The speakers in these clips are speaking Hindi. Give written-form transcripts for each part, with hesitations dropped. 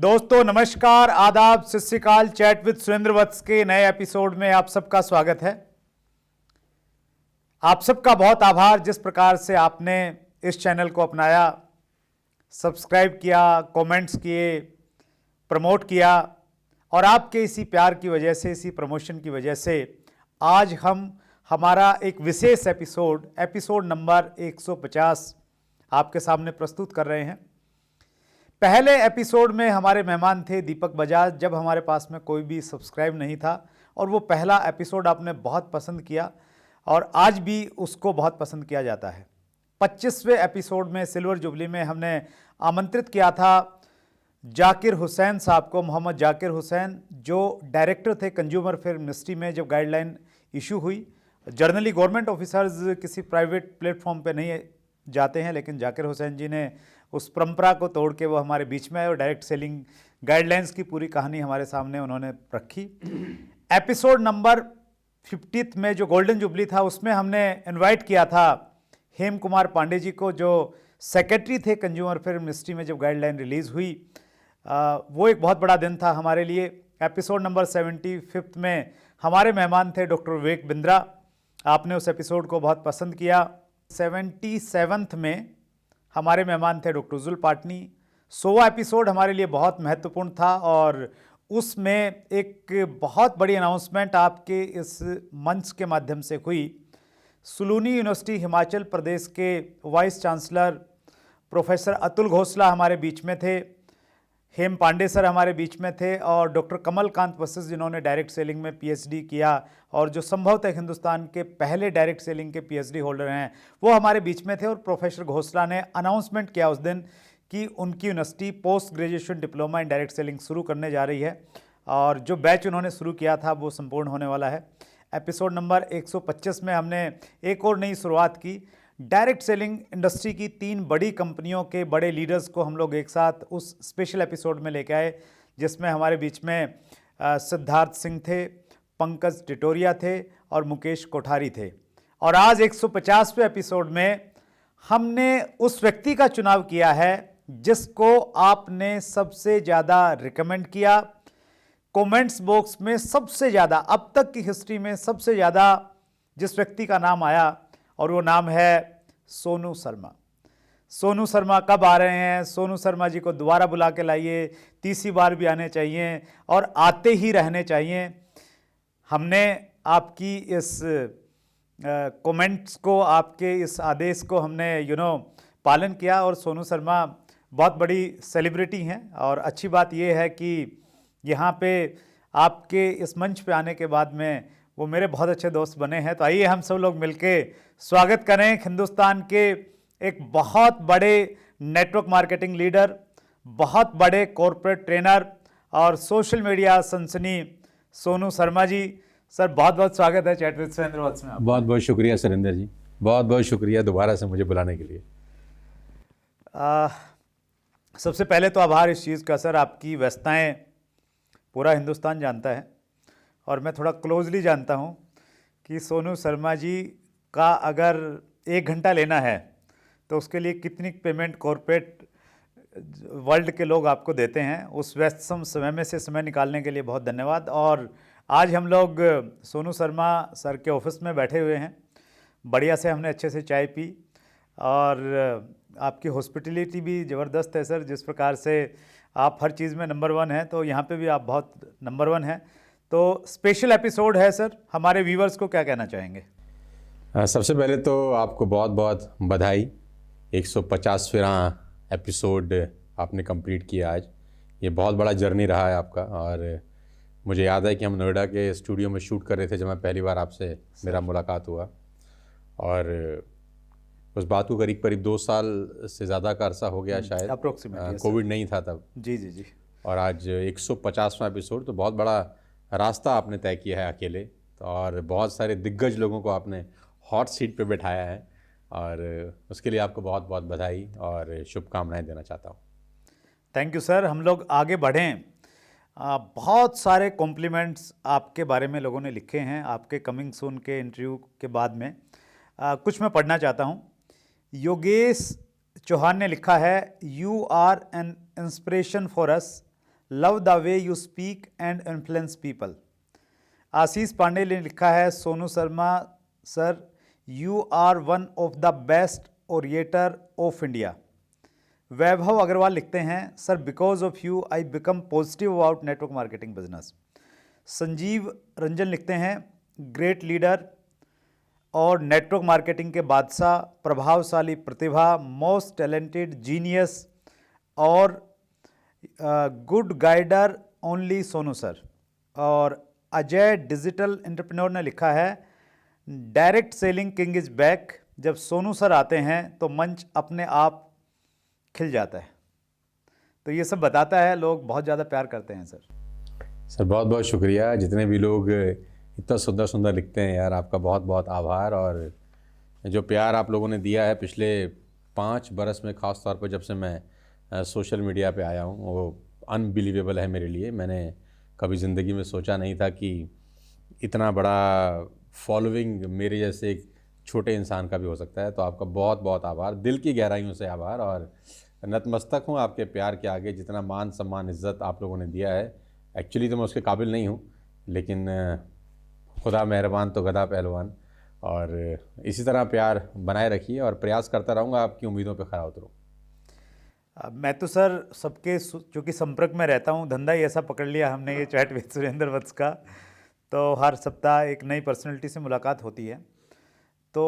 दोस्तों नमस्कार, आदाब, सत श्री अकाल। चैट विद सुरेंद्र वत्स के नए एपिसोड में आप सबका स्वागत है। आप सबका बहुत आभार जिस प्रकार से आपने इस चैनल को अपनाया, सब्सक्राइब किया, कमेंट्स किए, प्रमोट किया और आपके इसी प्यार की वजह से, इसी प्रमोशन की वजह से आज हम हमारा एक विशेष एपिसोड नंबर 150 आपके सामने प्रस्तुत कर रहे हैं। पहले एपिसोड में हमारे मेहमान थे दीपक बजाज, जब हमारे पास में कोई भी सब्सक्राइब नहीं था और वो पहला एपिसोड आपने बहुत पसंद किया और आज भी उसको बहुत पसंद किया जाता है। 25वें एपिसोड में सिल्वर जुबली में हमने आमंत्रित किया था जाकिर हुसैन साहब को, मोहम्मद जाकिर हुसैन, जो डायरेक्टर थे कंज्यूमर फेयर मिनिस्ट्री में जब गाइडलाइन इशू हुई। जर्नली गवर्नमेंट ऑफिसर्स किसी प्राइवेट प्लेटफॉर्म पे नहीं जाते हैं, लेकिन जाकिर हुसैन जी ने उस परंपरा को तोड़ के वो हमारे बीच में आए और डायरेक्ट सेलिंग गाइडलाइंस की पूरी कहानी हमारे सामने उन्होंने रखी। एपिसोड नंबर 50 में जो गोल्डन जुबली था उसमें हमने इनवाइट किया था हेम कुमार पांडे जी को, जो सेक्रेटरी थे कंज्यूमर फेयर मिनिस्ट्री में जब गाइडलाइन रिलीज़ हुई। वो एक बहुत बड़ा दिन था हमारे लिए। एपिसोड नंबर 75 में हमारे मेहमान थे डॉक्टर विवेक बिंद्रा। आपने उस एपिसोड को बहुत पसंद किया। 77 में हमारे मेहमान थे डॉक्टर उज्जुल पाटनी। 100वां एपिसोड हमारे लिए बहुत महत्वपूर्ण था और उसमें एक बहुत बड़ी अनाउंसमेंट आपके इस मंच के माध्यम से हुई। सुलूनी यूनिवर्सिटी हिमाचल प्रदेश के वाइस चांसलर प्रोफेसर अतुल घोसला हमारे बीच में थे, हेम पांडे सर हमारे बीच में थे और डॉक्टर कमलकांत वशिष्ठ जिन्होंने डायरेक्ट सेलिंग में पीएचडी किया और जो संभवतः हिंदुस्तान के पहले डायरेक्ट सेलिंग के पीएचडी होल्डर हैं, वो हमारे बीच में थे। और प्रोफेसर घोसला ने अनाउंसमेंट किया उस दिन कि उनकी university post graduation diploma in direct selling शुरू करने जा रही है और जो बैच उन्होंने शुरू किया था वो संपूर्ण होने वाला है। एपिसोड नंबर 125 में हमने एक और नई शुरुआत की। डायरेक्ट सेलिंग इंडस्ट्री की 3 बड़ी कंपनियों के बड़े लीडर्स को हम लोग एक साथ उस स्पेशल एपिसोड में लेके आए, जिसमें हमारे बीच में सिद्धार्थ सिंह थे, पंकज टिटोरिया थे और मुकेश कोठारी थे। और आज 150वें एपिसोड में हमने उस व्यक्ति का चुनाव किया है जिसको आपने सबसे ज़्यादा रिकमेंड किया। कमेंट्स बॉक्स में सबसे ज़्यादा, अब तक की हिस्ट्री में सबसे ज़्यादा जिस व्यक्ति का नाम आया और वो नाम है सोनू शर्मा। सोनू शर्मा कब आ रहे हैं? सोनू शर्मा जी को दोबारा बुला के लाइए, तीसरी बार भी आने चाहिए और आते ही रहने चाहिए। हमने आपकी इस कमेंट्स को, आपके इस आदेश को हमने पालन किया और सोनू शर्मा बहुत बड़ी सेलिब्रिटी हैं और अच्छी बात ये है कि यहाँ पे आपके इस मंच पे आने के बाद में वो मेरे बहुत अच्छे दोस्त बने हैं। तो आइए हम सब लोग मिलके स्वागत करें हिंदुस्तान के एक बहुत बड़े नेटवर्क मार्केटिंग लीडर, बहुत बड़े कॉर्पोरेट ट्रेनर और सोशल मीडिया सनसनी सोनू शर्मा जी। सर बहुत बहुत स्वागत है चैट विद सुरेंद्र वत्स में। बहुत बहुत शुक्रिया सुरेंद्र जी, बहुत बहुत शुक्रिया दोबारा से मुझे बुलाने के लिए। सबसे पहले तो आभार इस चीज़ का सर, आपकी व्यस्तताएं पूरा हिंदुस्तान जानता है और मैं थोड़ा क्लोजली जानता हूं कि सोनू शर्मा जी का अगर 1 घंटा लेना है तो उसके लिए कितनी पेमेंट कॉर्पोरेट वर्ल्ड के लोग आपको देते हैं। उस व्यस्तम समय में से समय निकालने के लिए बहुत धन्यवाद। और आज हम लोग सोनू शर्मा सर के ऑफिस में बैठे हुए हैं, बढ़िया से हमने अच्छे से चाय पी और आपकी हॉस्पिटलिटी भी ज़बरदस्त है सर। जिस प्रकार से आप हर चीज़ में नंबर 1 हैं, तो यहाँ पे भी आप बहुत नंबर 1 हैं। तो स्पेशल एपिसोड है सर, हमारे व्यूवर्स को क्या कहना चाहेंगे? सबसे पहले तो आपको बहुत बहुत बधाई। 150वां एपिसोड आपने कंप्लीट किया आज। ये बहुत बड़ा जर्नी रहा है आपका और मुझे याद है कि हम नोएडा के स्टूडियो में शूट कर रहे थे जब मैं पहली बार आपसे मेरा मुलाकात हुआ और उस बात को करीब करीब 2 साल से ज़्यादा का अरसा हो गया शायद, अप्रोक्सीमेटली। कोविड नहीं था तब। जी जी जी। और आज 150वां एपिसोड, तो बहुत बड़ा रास्ता आपने तय किया है अकेले और बहुत सारे दिग्गज लोगों को आपने हॉट सीट पे बैठाया है और उसके लिए आपको बहुत बहुत बधाई और शुभकामनाएं देना चाहता हूँ। Thank you sir. हम लोग आगे बढ़ें। बहुत सारे कॉम्प्लीमेंट्स आपके बारे में लोगों ने लिखे हैं आपके कमिंग सून के इंटरव्यू के बाद में। कुछ मैं पढ़ना चाहता हूँ। योगेश चौहान ने लिखा है, you are an inspiration for us, love the way you speak and influence people. Ashish Pandey ने लिखा है, Sonu Sharma sir, you are one of the best orator of India. Vaibhav Agarwal लिखते हैं, sir because of you I become positive about network marketing business. Sanjeev Ranjan लिखते हैं, ग्रेट लीडर और नेटवर्क मार्केटिंग के बादशाह, प्रभावशाली प्रतिभा, मोस्ट टैलेंटेड जीनियस और good guider only Sonu sir. और अजय डिजिटल एंटरप्रेन्योर ने लिखा है, direct selling king is back. जब सोनू सर आते हैं तो मंच अपने आप खिल जाता है। तो ये सब बताता है लोग बहुत ज़्यादा प्यार करते हैं सर। सर बहुत बहुत शुक्रिया, जितने भी लोग इतना सुंदर सुंदर लिखते हैं यार, आपका बहुत बहुत आभार। और जो प्यार आप लोगों ने दिया है पिछले 5 बरस में, ख़ास तौर पर जब से मैं सोशल मीडिया पे आया हूँ, वो अनबिलीवेबल है मेरे लिए। मैंने कभी ज़िंदगी में सोचा नहीं था कि इतना बड़ा फॉलोइंग मेरे जैसे एक छोटे इंसान का भी हो सकता है। तो आपका बहुत बहुत आभार, दिल की गहराइयों से आभार। और नतमस्तक हूँ आपके प्यार के आगे। जितना मान सम्मान इज़्ज़त आप लोगों ने दिया है, एक्चुअली तो मैं उसके काबिल नहीं हूँ, लेकिन खुदा मेहरबान तो गधा पहलवान। और इसी तरह प्यार बनाए रखिए और प्रयास करता रहूँगा आपकी उम्मीदों पे खरा उतरूँ। मैं तो सर सबके चूँकि संपर्क में रहता हूँ, धंधा ही ऐसा पकड़ लिया हमने ये चैट विद सुरेंद्र वत्स का, तो हर सप्ताह एक नई पर्सनैलिटी से मुलाकात होती है। तो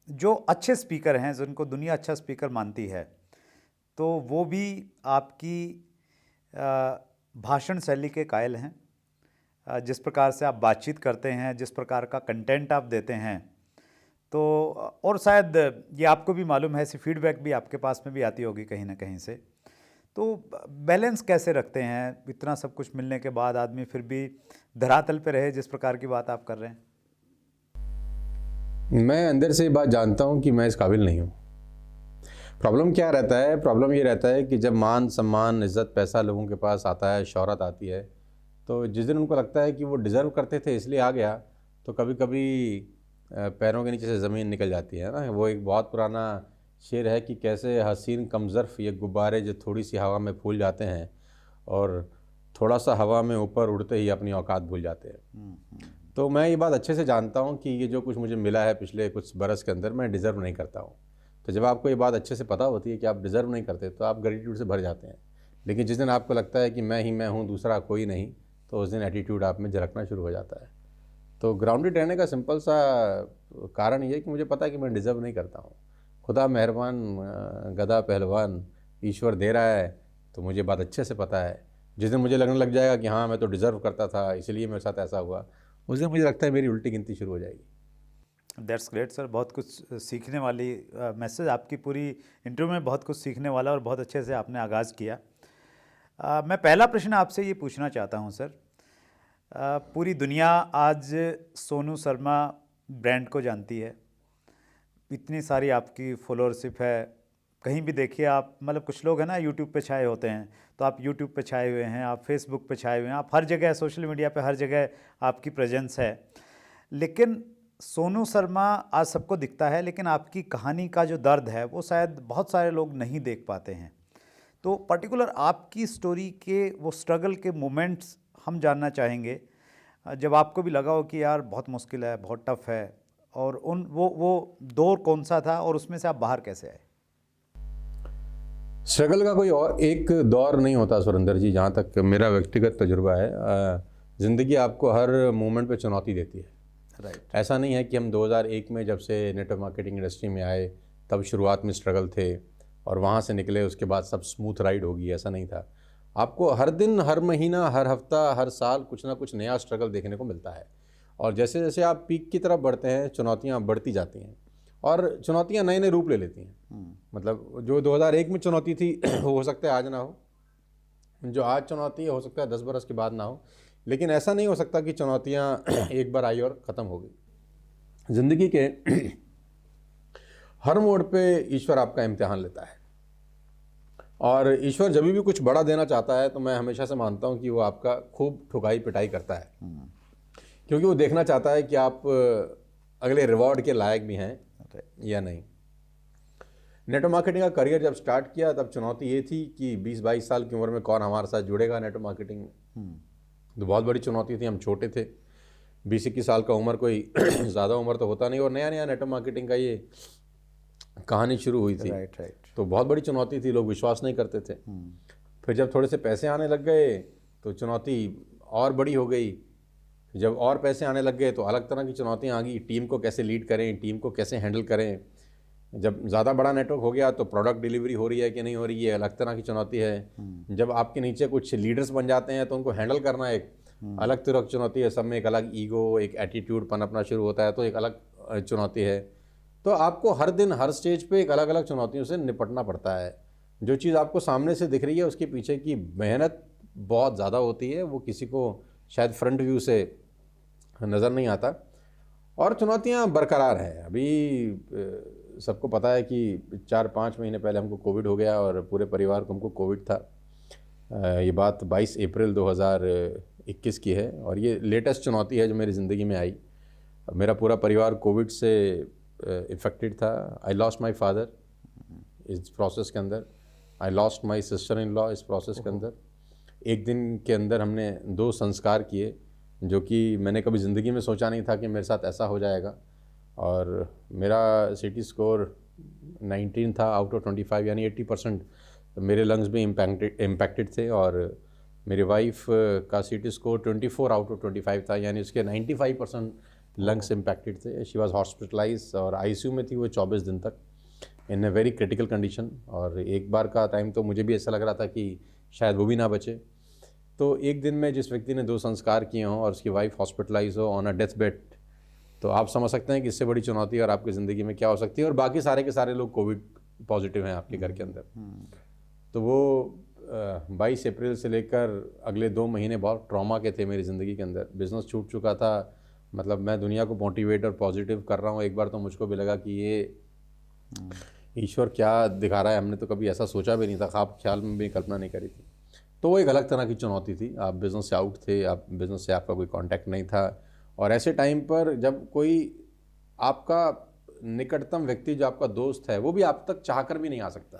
जो अच्छे स्पीकर हैं, जिनको दुनिया अच्छा स्पीकर मानती है, तो वो भी आपकी भाषण शैली के कायल हैं। जिस प्रकार से आप बातचीत करते हैं, जिस प्रकार का कंटेंट आप देते हैं, तो और शायद ये आपको भी मालूम है, ऐसी फीडबैक भी आपके पास में भी आती होगी कहीं ना कहीं से। तो बैलेंस कैसे रखते हैं, इतना सब कुछ मिलने के बाद आदमी फिर भी धरातल पे रहे, जिस प्रकार की बात आप कर रहे हैं? मैं अंदर से ये बात जानता हूँ कि मैं इस काबिल नहीं हूँ। प्रॉब्लम क्या रहता है? प्रॉब्लम ये रहता है कि जब मान सम्मान इज़्ज़त पैसा लोगों के पास आता है, शोहरत आती है, तो जिस दिन उनको लगता है कि वो डिज़र्व करते थे इसलिए आ गया, तो कभी कभी पैरों के नीचे से ज़मीन निकल जाती है ना। वो एक बहुत पुराना शेर है कि कैसे हसीन कमज़र्फ़ ये गुब्बारे जो थोड़ी सी हवा में फूल जाते हैं और थोड़ा सा हवा में ऊपर उड़ते ही अपनी औकात भूल जाते हैं। तो मैं ये बात अच्छे से जानता हूँ कि ये जो कुछ मुझे मिला है पिछले कुछ बरस के अंदर, मैं डिज़र्व नहीं करता हूँ। तो जब आपको ये बात अच्छे से पता होती है कि आप डिज़र्व नहीं करते, तो आप ग्रेटिट्यूड से भर जाते हैं। लेकिन जिस दिन आपको लगता है कि मैं ही मैं हूँ, दूसरा कोई नहीं, तो उस दिन एटीट्यूड आप में झलकना शुरू हो जाता है। तो ग्राउंडेड रहने का सिंपल सा कारण ये है कि मुझे पता है कि मैं डिज़र्व नहीं करता हूँ। खुदा मेहरबान गधा पहलवान ईश्वर दे रहा है, तो मुझे बात अच्छे से पता है। जिस दिन मुझे लगने लग जाएगा कि हाँ मैं तो डिज़र्व करता था इसलिए मेरे साथ ऐसा हुआ, उस दिन मुझे लगता है मेरी उल्टी गिनती शुरू हो जाएगी। दैट्स ग्रेट सर, बहुत कुछ सीखने वाली मैसेज आपकी पूरी इंटरव्यू में, बहुत कुछ सीखने वाला और बहुत अच्छे से आपने आगाज़ किया। मैं पहला प्रश्न आपसे ये पूछना चाहता हूँ सर, पूरी दुनिया आज सोनू शर्मा ब्रांड को जानती है, इतनी सारी आपकी फॉलोअरशिप है, कहीं भी देखिए आप, मतलब कुछ लोग हैं ना यूट्यूब पे छाए होते हैं, तो आप यूट्यूब पे छाए हुए हैं, आप फेसबुक पे छाए हुए हैं, आप हर जगह सोशल मीडिया पे हर जगह आपकी प्रेजेंस है। लेकिन सोनू शर्मा आज सबको दिखता है, लेकिन आपकी कहानी का जो दर्द है वो शायद बहुत सारे लोग नहीं देख पाते हैं। तो पर्टिकुलर आपकी स्टोरी के वो स्ट्रगल के मोमेंट्स हम जानना चाहेंगे, जब आपको भी लगा हो कि यार बहुत मुश्किल है, बहुत टफ है, और उन वो दौर कौन सा था और उसमें से आप बाहर कैसे आए? स्ट्रगल का कोई और एक दौर नहीं होता सुरेंद्र जी, जहाँ तक मेरा व्यक्तिगत तजुर्बा है। ज़िंदगी आपको हर मोमेंट पे चुनौती देती है। राइट। ऐसा नहीं है कि हम 2001 में जब से नेटवर्क मार्केटिंग इंडस्ट्री में आए तब शुरुआत में स्ट्रगल थे और वहाँ से निकले उसके बाद सब स्मूथ राइड होगी, ऐसा नहीं था। आपको हर दिन, हर महीना, हर हफ्ता, हर साल कुछ ना कुछ नया स्ट्रगल देखने को मिलता है। और जैसे जैसे आप पीक की तरफ बढ़ते हैं, चुनौतियाँ बढ़ती जाती हैं और चुनौतियाँ नए नए रूप ले लेती हैं। मतलब जो 2001 में चुनौती थी वो हो सकता है आज ना हो, जो आज चुनौती है हो सकता है 10 बरस के बाद ना हो। लेकिन ऐसा नहीं हो सकता कि चुनौतियाँ एक बार आई और ख़त्म हो गई। ज़िंदगी के हर मोड़ पे ईश्वर आपका इम्तिहान लेता है, और ईश्वर जब भी कुछ बड़ा देना चाहता है तो मैं हमेशा से मानता हूँ कि वो आपका खूब ठुकाई पिटाई करता है, क्योंकि वो देखना चाहता है कि आप अगले रिवॉर्ड के लायक भी हैं या नहीं। नेटवर्क मार्केटिंग का करियर जब स्टार्ट किया तब चुनौती ये थी कि 20-22 साल की उम्र में कौन हमारे साथ जुड़ेगा नेटवर्क मार्केटिंग में। तो बहुत बड़ी चुनौती थी, हम छोटे थे, 20-21 साल का उम्र, कोई ज़्यादा उम्र तो होता नहीं, और नया नया नेटवर्क मार्केटिंग का ये कहानी शुरू हुई थी। राइट। तो बहुत बड़ी चुनौती थी, लोग विश्वास नहीं करते थे। फिर जब थोड़े से पैसे आने लग गए तो चुनौती और बड़ी हो गई। जब और पैसे आने लग गए तो अलग तरह की चुनौतियाँ आ गई, टीम को कैसे लीड करें, टीम को कैसे हैंडल करें। जब ज़्यादा बड़ा नेटवर्क हो गया तो प्रोडक्ट डिलीवरी हो रही है कि नहीं हो रही है, अलग तरह की चुनौती है। जब आपके नीचे कुछ लीडर्स बन जाते हैं तो उनको हैंडल करना एक अलग तरह की चुनौती है। सब में एक अलग ईगो, एक एटीट्यूड पनपना शुरू होता है, तो एक अलग चुनौती है। तो आपको हर दिन हर स्टेज पे एक अलग अलग चुनौतियों से निपटना पड़ता है। जो चीज़ आपको सामने से दिख रही है उसके पीछे की मेहनत बहुत ज़्यादा होती है, वो किसी को शायद फ्रंट व्यू से नज़र नहीं आता। और चुनौतियाँ बरकरार हैं। अभी सबको पता है कि 4-5 महीने पहले हमको कोविड हो गया और पूरे परिवार को हमको कोविड था। ये बात 22 अप्रैल 2021 की है और ये लेटेस्ट चुनौती है जो मेरी ज़िंदगी में आई। मेरा पूरा परिवार कोविड से इफ़ेक्टेड था। आई लॉस्ट माई फादर इस प्रोसेस के अंदर, I lost my sister in law इस प्रोसेस के अंदर। एक दिन के अंदर हमने 2 संस्कार किए जो कि मैंने कभी ज़िंदगी में सोचा नहीं था कि मेरे साथ ऐसा हो जाएगा। और मेरा CT स्कोर 19 था आउट ऑफ 25, यानी 80% मेरे लंग्स भी इम्पैक्टेड थे। और मेरी वाइफ का CT स्कोर 24 आउट ऑफ 25 था, यानी उसके 95% लंग्स इम्पैक्टेड थे। शी वाज हॉस्पिटलाइज और ICU में थी वो 24 दिन तक इन ए वेरी क्रिटिकल कंडीशन। और एक बार का टाइम तो मुझे भी ऐसा लग रहा था कि शायद वो भी ना बचे। तो एक दिन में जिस व्यक्ति ने 2 संस्कार किए हों और उसकी वाइफ हॉस्पिटलाइज हो ऑन अ डेथ बेड, तो आप समझ सकते हैं कि इससे बड़ी चुनौती और आपकी ज़िंदगी में क्या हो सकती है। और बाकी सारे के सारे लोग कोविड पॉजिटिव हैं आपके घर के अंदर। तो वो 22 अप्रैल से लेकर अगले 2 महीने बहुत ट्रॉमा के थे मेरी ज़िंदगी के अंदर। बिज़नेस छूट चुका था, मतलब मैं दुनिया को मोटिवेट और पॉजिटिव कर रहा हूँ। एक बार तो मुझको भी लगा कि ये ईश्वर क्या दिखा रहा है, हमने तो कभी ऐसा सोचा भी नहीं था, ख्वाब ख्याल में भी कल्पना नहीं करी थी। तो वो एक अलग तरह की चुनौती थी। आप बिज़नेस से आउट थे, आप बिज़नेस से आपका कोई कांटेक्ट नहीं था। और ऐसे टाइम पर जब कोई आपका निकटतम व्यक्ति जो आपका दोस्त है वो भी आप तक चाहकर भी नहीं आ सकता,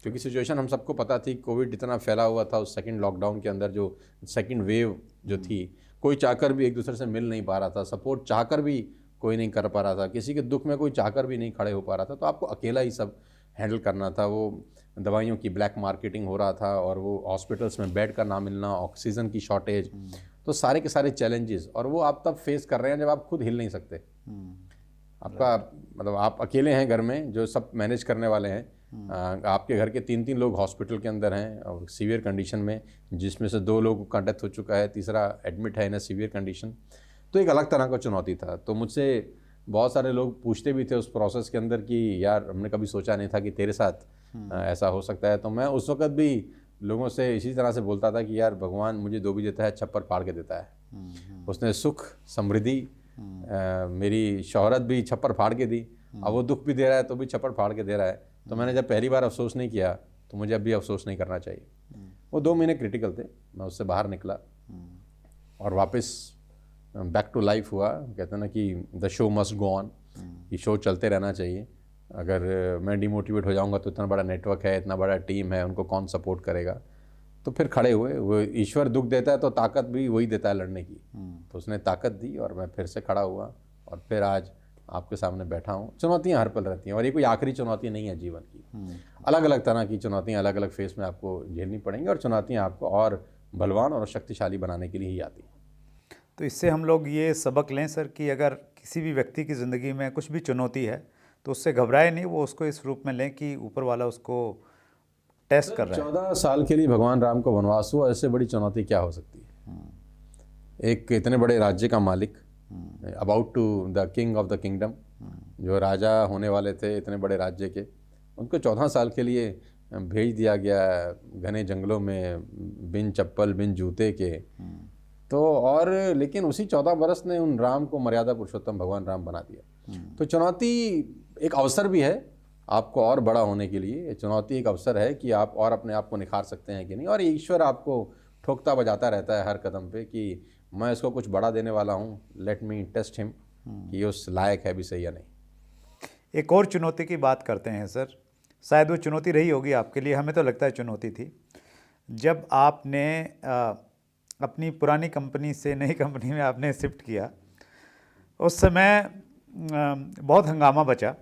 क्योंकि सिचुएशन हम सबको पता थी, कोविड इतना फैला हुआ था उस सेकंड लॉकडाउन के अंदर, जो सेकंड वेव जो थी, कोई चाहकर भी एक दूसरे से मिल नहीं पा रहा था, सपोर्ट चाहकर भी कोई नहीं कर पा रहा था, किसी के दुख में कोई चाहकर भी नहीं खड़े हो पा रहा था। तो आपको अकेला ही सब हैंडल करना था। वो दवाइयों की ब्लैक मार्केटिंग हो रहा था और वो हॉस्पिटल्स में बेड का ना मिलना, ऑक्सीजन की शॉर्टेज, तो सारे के सारे चैलेंजेस। और वो आप तब फेस कर रहे हैं जब आप खुद हिल नहीं सकते। आपका मतलब आप अकेले हैं घर में जो सब मैनेज करने वाले हैं। आपके घर के 3-3 लोग हॉस्पिटल के अंदर हैं और सीवियर कंडीशन में, जिसमें से 2 लोगों का डेथ हो चुका है, तीसरा एडमिट है इन सीवियर कंडीशन। तो एक अलग तरह का चुनौती था। तो मुझसे बहुत सारे लोग पूछते भी थे उस प्रोसेस के अंदर कि यार हमने कभी सोचा नहीं था कि तेरे साथ ऐसा हो सकता है। तो मैं उस वक्त भी लोगों से इसी तरह से बोलता था कि यार भगवान मुझे जो भी देता है छप्पर फाड़ के देता है। उसने सुख समृद्धि मेरी शोहरत भी छप्पर फाड़ के दी, अब वो दुख भी दे रहा है तो भी छप्पर फाड़ के दे रहा है। तो मैंने जब पहली बार अफसोस नहीं किया तो मुझे अब भी अफसोस नहीं करना चाहिए। वो 2 महीने क्रिटिकल थे, मैं उससे बाहर निकला और वापस बैक टू लाइफ हुआ। कहते हैं ना कि the show must go on, ये शो चलते रहना चाहिए। अगर मैं डिमोटिवेट हो जाऊंगा तो इतना बड़ा नेटवर्क है, इतना बड़ा टीम है, उनको कौन सपोर्ट करेगा। तो फिर खड़े हुए। वो ईश्वर दुख देता है तो ताकत भी वही देता है लड़ने की। तो उसने ताकत दी और मैं फिर से खड़ा हुआ और फिर आज आपके सामने बैठा हूँ। चुनौतियाँ हर पल रहती हैं और ये कोई आखिरी चुनौती नहीं है जीवन की। अलग अलग तरह की चुनौतियाँ अलग अलग फेस में आपको झेलनी पड़ेंगी और चुनौतियाँ आपको और बलवान और शक्तिशाली बनाने के लिए ही आती हैं। तो इससे हम लोग ये सबक लें सर कि अगर किसी भी व्यक्ति की ज़िंदगी में कुछ भी चुनौती है तो उससे घबराए नहीं, वो उसको इस रूप में लें कि ऊपर वाला उसको टेस्ट कर रहा है। 14 साल के लिए भगवान राम को वनवास हुआ, इससे बड़ी चुनौती क्या हो सकती है। एक इतने बड़े राज्य का मालिक, about to the king of the kingdom, जो राजा होने वाले थे इतने बड़े राज्य के, उनको 14 साल के लिए भेज दिया गया घने जंगलों में बिन चप्पल बिन जूते के। तो और लेकिन उसी 14 बरस ने उन राम को मर्यादा पुरुषोत्तम भगवान राम बना दिया। तो चुनौती एक अवसर भी है आपको और बड़ा होने के लिए। चुनौती एक अवसर है कि आप और अपने आप को निखार सकते हैं कि नहीं। और ईश्वर आपको ठोकता बजाता रहता है हर कदम पे कि मैं इसको कुछ बड़ा देने वाला हूँ, लेट मी टेस्ट हिम कि ये उस लायक है भी सही या नहीं। एक और चुनौती की बात करते हैं सर। शायद वो चुनौती रही होगी आपके लिए, हमें तो लगता है चुनौती थी। जब आपने अपनी पुरानी कंपनी से नई कंपनी में आपने शिफ्ट किया, उस समय बहुत हंगामा बचा,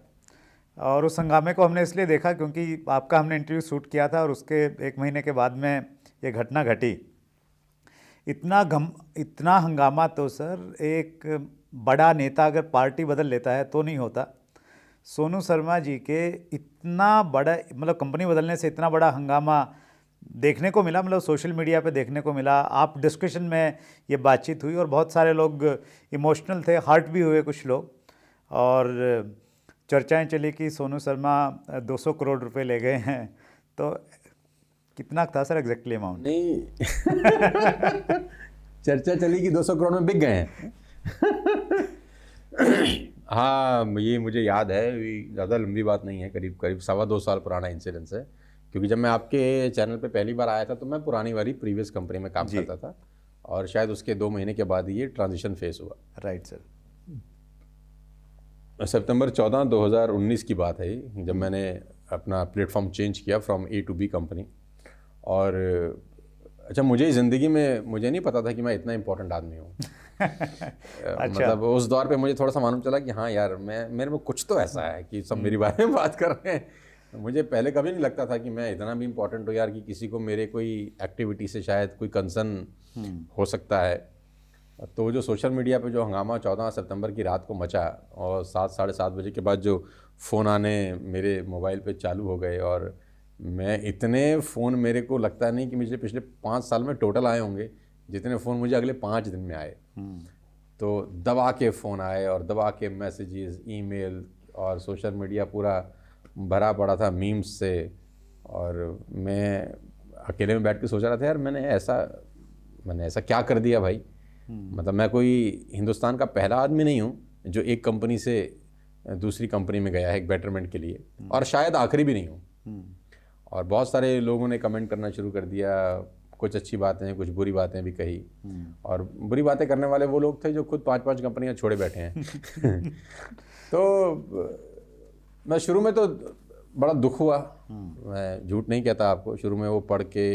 और उस हंगामे को हमने इसलिए देखा क्योंकि आपका हमने इंटरव्यू शूट किया था और उसके 1 महीने के बाद में ये घटना घटी। इतना हंगामा तो सर एक बड़ा नेता अगर पार्टी बदल लेता है तो नहीं होता। सोनू शर्मा जी के इतना बड़ा, मतलब कंपनी बदलने से इतना बड़ा हंगामा देखने को मिला, मतलब सोशल मीडिया पे देखने को मिला। आप डिस्कशन में ये बातचीत हुई और बहुत सारे लोग इमोशनल थे, हर्ट भी हुए कुछ लोग, और चर्चाएं चली कि सोनू शर्मा 200 करोड़ रुपए ले गए हैं। तो कितना था सर एग्जैक्टली अमाउंट? नहीं चर्चा चली कि 200 करोड़ में बिक गए हैं। हाँ, ये मुझे याद है, ज़्यादा लंबी बात नहीं है, करीब 2.25 साल पुराना इंसिडेंस है। क्योंकि जब मैं आपके चैनल पे पहली बार आया था तो मैं पुरानी वाली प्रीवियस कंपनी में काम करता था, और शायद उसके 2 महीने के बाद ये ट्रांजिशन फेस हुआ। Right sir. सितंबर 14, 2019 की बात है, जब मैंने अपना प्लेटफॉर्म चेंज किया from A to B company. और अच्छा, मुझे ज़िंदगी में मुझे नहीं पता था कि मैं इतना इम्पोर्टेंट आदमी हूँ। अच्छा। मतलब उस दौर पे मुझे थोड़ा सा मालूम चला कि हाँ यार, मेरे में कुछ तो ऐसा है कि सब मेरे बारे में बात कर रहे हैं। मुझे पहले कभी नहीं लगता था कि मैं इतना भी इम्पोर्टेंट हूँ यार, कि किसी को मेरे कोई एक्टिविटी से शायद कोई कंसर्न हो सकता है। तो जो सोशल मीडिया पे जो हंगामा 14 सितंबर की रात को मचा, और 7 साढ़े 7 बजे के बाद जो फ़ोन आने मेरे मोबाइल पे चालू हो गए, और मैं इतने फ़ोन मेरे को लगता नहीं कि मुझे पिछले 5 साल में टोटल आए होंगे जितने फ़ोन मुझे अगले 5 दिन में आए। तो दबा के फ़ोन आए, और दबा के मैसेजेस, ईमेल, और सोशल मीडिया पूरा भरा पड़ा था मीम्स से। और मैं अकेले में बैठ के सोच रहा था यार, मैंने ऐसा क्या कर दिया भाई। मतलब मैं कोई हिंदुस्तान का पहला आदमी नहीं हूँ जो एक कंपनी से दूसरी कंपनी में गया है एक बेटरमेंट के लिए, और शायद आखिरी भी नहीं हूँ। और बहुत सारे लोगों ने कमेंट करना शुरू कर दिया, कुछ अच्छी बातें, कुछ बुरी बातें भी कही। और बुरी बातें करने वाले वो लोग थे जो खुद 5-5 कंपनियां छोड़े बैठे हैं। तो मैं शुरू में तो बड़ा दुख हुआ, मैं झूठ नहीं कहता आपको। शुरू में वो पढ़ के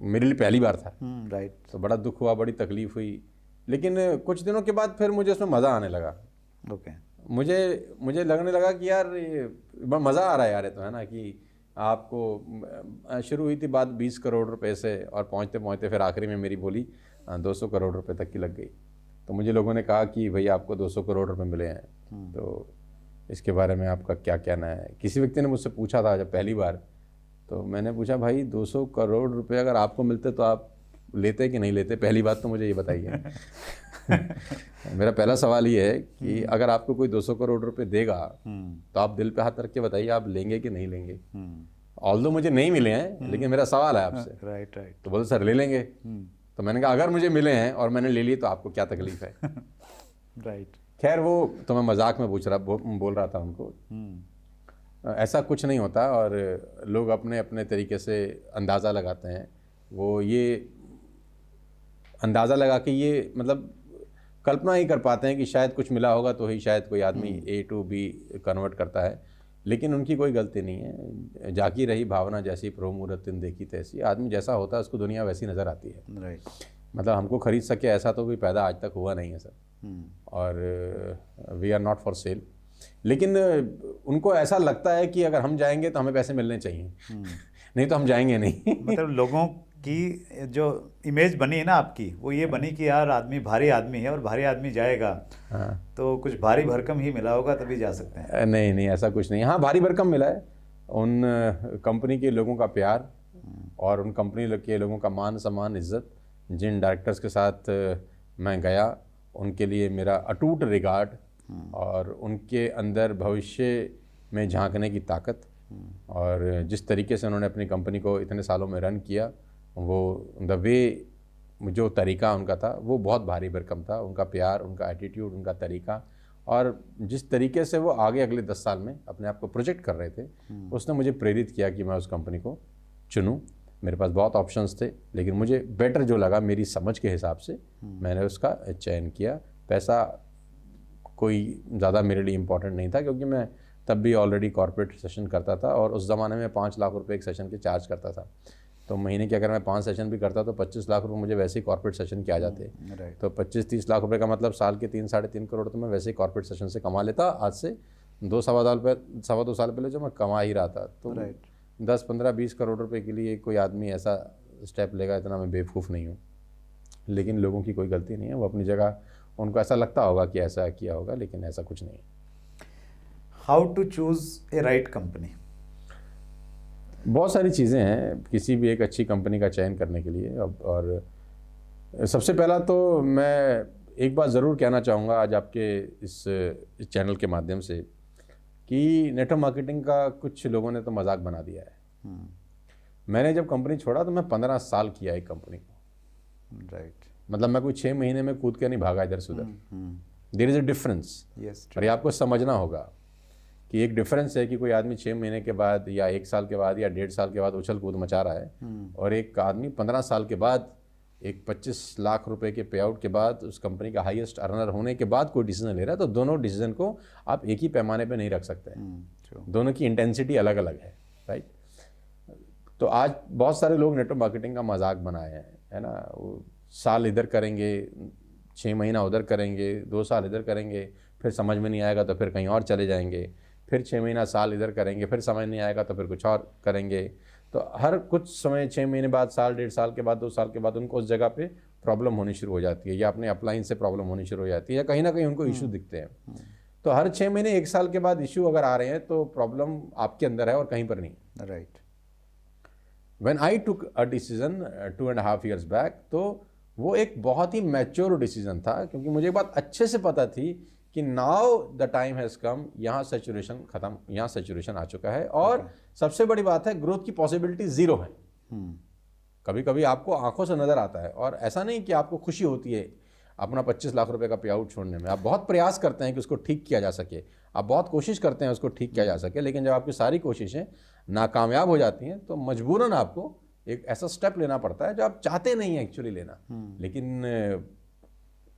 मेरे लिए पहली बार था। राइट। तो बड़ा दुख हुआ, बड़ी तकलीफ हुई, लेकिन कुछ दिनों के बाद फिर मुझे उसमें मज़ा आने लगा। ओके। मुझे लगने लगा कि यार ये मज़ा आ रहा है यार, ये तो है ना, कि आपको शुरू हुई थी बात 20 करोड़ रुपए से, और पहुँचते पहुँचते फिर आखिरी में मेरी बोली 200 करोड़ रुपए तक की लग गई। तो मुझे लोगों ने कहा कि भाई आपको 200 करोड़ रुपए मिले हैं, तो इसके बारे में आपका क्या कहना है। किसी व्यक्ति ने मुझसे पूछा था जब पहली बार, तो मैंने पूछा भाई 200 करोड़ रुपए अगर आपको मिलते तो आप लेते कि नहीं लेते, पहली बात तो मुझे ये बताइए। मेरा पहला सवाल ये है कि अगर आपको कोई 200 करोड़ रुपए देगा तो आप दिल पे हाथ रख के बताइए आप लेंगे कि नहीं लेंगे। ऑल्दो मुझे नहीं मिले हैं, लेकिन मेरा सवाल है आपसे। Right right. तो बोले सर ले लेंगे। तो मैंने कहा अगर मुझे मिले हैं और मैंने ले लिए तो आपको क्या तकलीफ है। राइट। खैर वो तो मैं मजाक में बोल रहा था उनको। ऐसा कुछ नहीं होता, और लोग अपने अपने तरीके से अंदाज़ा लगाते हैं। वो ये अंदाज़ा लगा के ये मतलब कल्पना ही कर पाते हैं कि शायद कुछ मिला होगा तो ही शायद कोई आदमी A to B कन्वर्ट करता है, लेकिन उनकी कोई गलती नहीं है। जाकी रही भावना जैसी प्रभु मूरतिन देखी तैसी। आदमी जैसा होता है उसको दुनिया वैसी नज़र आती है। राइट। मतलब हमको खरीद सके ऐसा तो कोई पैदा आज तक हुआ नहीं है सर, और we are not for sale. लेकिन उनको ऐसा लगता है कि अगर हम जाएंगे तो हमें पैसे मिलने चाहिए, नहीं तो हम जाएंगे नहीं। मतलब लोगों की जो इमेज बनी है ना आपकी, वो ये बनी कि यार आदमी भारी आदमी है और भारी आदमी जाएगा। हाँ, तो कुछ भारी भरकम ही मिला होगा तभी जा सकते हैं। नहीं नहीं ऐसा कुछ नहीं। हाँ, भारी भरकम मिला है। उन कंपनी के लोगों का प्यार, और उन कंपनी के लोगों का मान सम्मान, इज्जत। जिन डायरेक्टर्स के साथ मैं गया उनके लिए मेरा अटूट रिगार्ड, और उनके अंदर भविष्य में झांकने की ताकत, और जिस तरीके से उन्होंने अपनी कंपनी को इतने सालों में रन किया, वो द वे जो तरीका उनका था वो बहुत भारी भरकम था। उनका प्यार, उनका एटीट्यूड, उनका तरीका, और जिस तरीके से वो आगे अगले 10 साल में अपने आप को प्रोजेक्ट कर रहे थे, उसने मुझे प्रेरित किया कि मैं उस कंपनी को चुनूं। मेरे पास बहुत ऑप्शंस थे, लेकिन मुझे बेटर जो लगा मेरी समझ के हिसाब से मैंने उसका चयन किया। पैसा कोई ज़्यादा मेरे लिए इम्पोर्टेंट नहीं था, क्योंकि मैं तब भी ऑलरेडी कॉर्पोरेट सेशन करता था और उस ज़माने में 5 लाख रुपए एक सेशन के चार्ज करता था। तो महीने के अगर मैं 5 सेशन भी करता तो 25 लाख रुपए मुझे वैसे ही कॉर्पोरेट सेशन के आ जाते। तो 25-30 लाख रुपए का मतलब साल के 3-3.5 करोड़ तो मैं वैसे ही कॉर्पोरेट सेशन से कमा लेता। आज से 2 सवा दो साल पहले जो मैं कमा ही रहा था। तो 10-15-20 करोड़ रुपए के लिए कोई आदमी ऐसा स्टेप लेगा, इतना मैं बेवकूफ़ नहीं हूँ। लेकिन लोगों की कोई गलती नहीं है, वो अपनी जगह, उनको ऐसा लगता होगा कि ऐसा किया होगा, लेकिन ऐसा कुछ नहीं है। How to choose a right company? बहुत सारी चीज़ें हैं किसी भी एक अच्छी कंपनी का चयन करने के लिए। और सबसे पहला तो मैं एक बात ज़रूर कहना चाहूँगा आज आपके इस चैनल के माध्यम से कि नेटवर्क मार्केटिंग का कुछ लोगों ने तो मजाक बना दिया है। मैंने जब कंपनी छोड़ा तो मैं 15 साल किया एक कंपनी को। राइट। मतलब मैं कोई 6 महीने में कूद के नहीं भागा इधर से उधर। There is a difference. और ये आपको समझना होगा कि एक डिफरेंस है कि कोई आदमी 6 महीने के बाद या 1 साल के बाद या 1.5 साल के बाद उछल कूद मचा रहा है, और एक आदमी 15 साल के बाद एक 25 लाख रुपए के पे आउट के बाद उस कंपनी का हाईएस्ट अर्नर होने के बाद कोई डिसीजन ले रहा है। तो दोनों डिसीजन को आप एक ही पैमाने पे नहीं रख सकते हैं। दोनों की इंटेंसिटी अलग अलग है, राइट। तो आज बहुत सारे लोग नेटवर्क मार्केटिंग का मजाक बनाए हैं, है ना। वो साल इधर करेंगे, 6 महीना उधर करेंगे, 2 साल इधर करेंगे, फिर समझ में नहीं आएगा तो फिर कहीं और चले जाएंगे, फिर 6 महीना साल इधर करेंगे, फिर समझ नहीं आएगा तो फिर कुछ और करेंगे। तो हर कुछ समय 6 महीने बाद, साल, 1.5 साल के बाद, 2 साल के बाद उनको उस जगह पे प्रॉब्लम होनी शुरू हो जाती है, या अपने अपलाइन से प्रॉब्लम होनी शुरू हो जाती है, या कहीं ना कहीं उनको इशू दिखते हैं। तो हर 6 महीने 1 साल के बाद इशू अगर आ रहे हैं तो प्रॉब्लम आपके अंदर है और कहीं पर नहीं। Right. When I took a decision 2.5 years back, तो वो एक बहुत ही मैच्योर डिसीजन था, क्योंकि मुझे एक बात अच्छे से पता थी कि now the time has come, यहाँ सैचुरेशन खत्म, यहाँ सैचुरेशन आ चुका है। और सबसे बड़ी बात है, ग्रोथ की पॉसिबिलिटी 0 है। कभी कभी आपको आंखों से नज़र आता है, और ऐसा नहीं कि आपको खुशी होती है अपना 25 लाख रुपए का पे आउट छोड़ने में। आप बहुत प्रयास करते हैं कि उसको ठीक किया जा सके, आप बहुत कोशिश करते हैं उसको ठीक किया जा सके, लेकिन जब आपकी सारी कोशिशें नाकामयाब हो जाती हैं तो मजबूरन आपको एक ऐसा स्टेप लेना पड़ता है जो आप चाहते नहीं हैं एक्चुअली लेना। लेकिन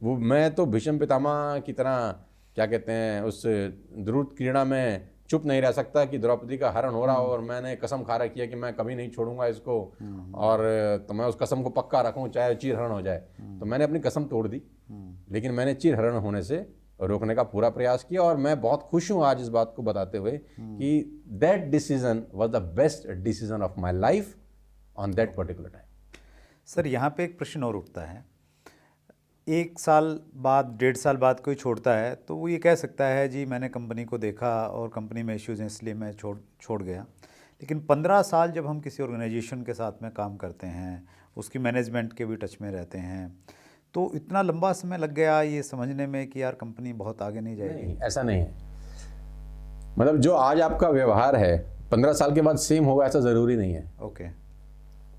वो, मैं तो भीष्म पितामह की तरह, क्या कहते हैं, उस द्रुत क्रीड़ा में चुप नहीं रह सकता कि द्रौपदी का हरण हो रहा हो और मैंने कसम खा रखी है कि मैं कभी नहीं छोड़ूंगा इसको, और तो मैं उस कसम को पक्का रखूं चाहे चीर हरण हो जाए। तो मैंने अपनी कसम तोड़ दी, लेकिन मैंने चीर हरण होने से रोकने का पूरा प्रयास किया। और मैं बहुत खुश हूं आज इस बात को बताते हुए कि that decision was the best decision of my life on that particular time. Sir, यहाँ पे एक प्रश्न और उठता है, 1 साल बाद, 1.5 साल बाद कोई छोड़ता है तो वो ये कह सकता है जी मैंने कंपनी को देखा और कंपनी में इश्यूज़ हैं इसलिए मैं छोड़ गया। लेकिन 15 साल जब हम किसी ऑर्गेनाइजेशन के साथ में काम करते हैं, उसकी मैनेजमेंट के भी टच में रहते हैं, तो इतना लंबा समय लग गया ये समझने में कि यार कंपनी बहुत आगे नहीं जाएगी। नहीं, ऐसा नहीं है। मतलब जो आज आपका व्यवहार है 15 साल के बाद सेम होगा ऐसा ज़रूरी नहीं है। ओके।